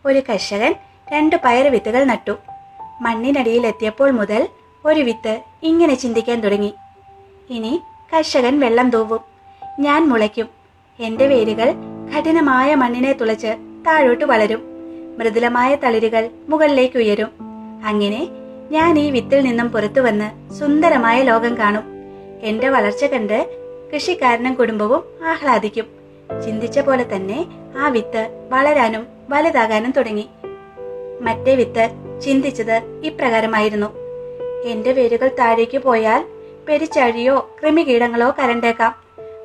ഒരു കർഷകൻ 2 പയറ് വിത്തുകൾ നട്ടു. മണ്ണിനടിയിൽ എത്തിയപ്പോൾ മുതൽ ഒരു വിത്ത് ഇങ്ങനെ ചിന്തിക്കാൻ തുടങ്ങി. ഇനി കർഷകൻ വെള്ളം തൂവും, ഞാൻ മുളയ്ക്കും, എന്റെ വേരുകൾ കഠിനമായ മണ്ണിനെ തുളച്ച് താഴോട്ട് വളരും, മൃദുലമായ തളിരുകൾ മുകളിലേക്ക് ഉയരും. അങ്ങനെ ഞാൻ ഈ വിത്തിൽ നിന്നും പുറത്തു വന്ന് സുന്ദരമായ ലോകം കാണും. എന്റെ വളർച്ച കണ്ട് കൃഷിക്കാരനും കുടുംബവും ആഹ്ലാദിക്കും. ചിന്തിച്ച പോലെ തന്നെ ആ വിത്ത് വളരാനും വലുതാകാനും തുടങ്ങി. മറ്റേ വിത്ത് ചിന്തിച്ചത് ഇപ്രകാരമായിരുന്നു: എന്റെ വേരുകൾ താഴേക്ക് പോയാൽ പെരിച്ചാഴിയോ കൃമികീടങ്ങളോ കരണ്ടേക്കാം.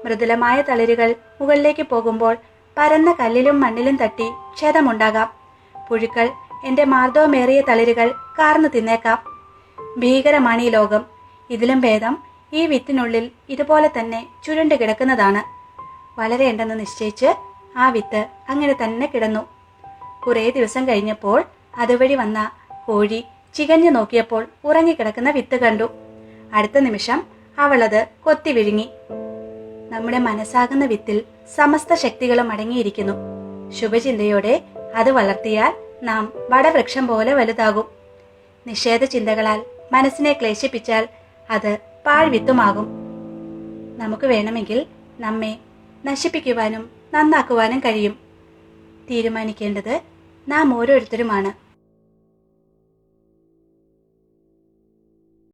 മൃദുലമായ തളിരുകൾ മുകളിലേക്ക് പോകുമ്പോൾ പരന്ന കല്ലിലും മണ്ണിലും തട്ടി ക്ഷതമുണ്ടാകാം. പുഴുക്കൾ എന്റെ മാർദ്ദവമേറിയ തളിരുകൾ കാർന്നു തിന്നേക്കാം. ഭീകരമാണ് ഈ ലോകം. ഇതിലും ഭേദം ഈ വിത്തിനുള്ളിൽ ഇതുപോലെ തന്നെ ചുരുണ്ട് കിടക്കുന്നതാണ്. വളരേണ്ടെന്ന് നിശ്ചയിച്ച് ആ വിത്ത് അങ്ങനെ തന്നെ കിടന്നു. കുറേ ദിവസം കഴിഞ്ഞപ്പോൾ അതുവഴി വന്ന കോഴി ചികഞ്ഞു നോക്കിയപ്പോൾ ഉറങ്ങിക്കിടക്കുന്ന വിത്ത് കണ്ടു. അടുത്ത നിമിഷം അവളത് കൊത്തി വിഴുങ്ങി. നമ്മുടെ മനസ്സാകുന്ന വിത്തിൽ സമസ്ത ശക്തികളും അടങ്ങിയിരിക്കുന്നു. ശുഭചിന്തയോടെ അത് വളർത്തിയാൽ നാം വടവൃക്ഷം പോലെ വലുതാകും. നിഷേധ ചിന്തകളാൽ മനസ്സിനെ ക്ലേശിപ്പിച്ചാൽ അത് പാഴ്വിത്തുമാകും. നമുക്ക് വേണമെങ്കിൽ നമ്മെ നശിപ്പിക്കുവാനും നന്നാക്കുവാനും കഴിയും. തീരുമാനിക്കേണ്ടത് നാം ഓരോരുത്തരുമാണ്.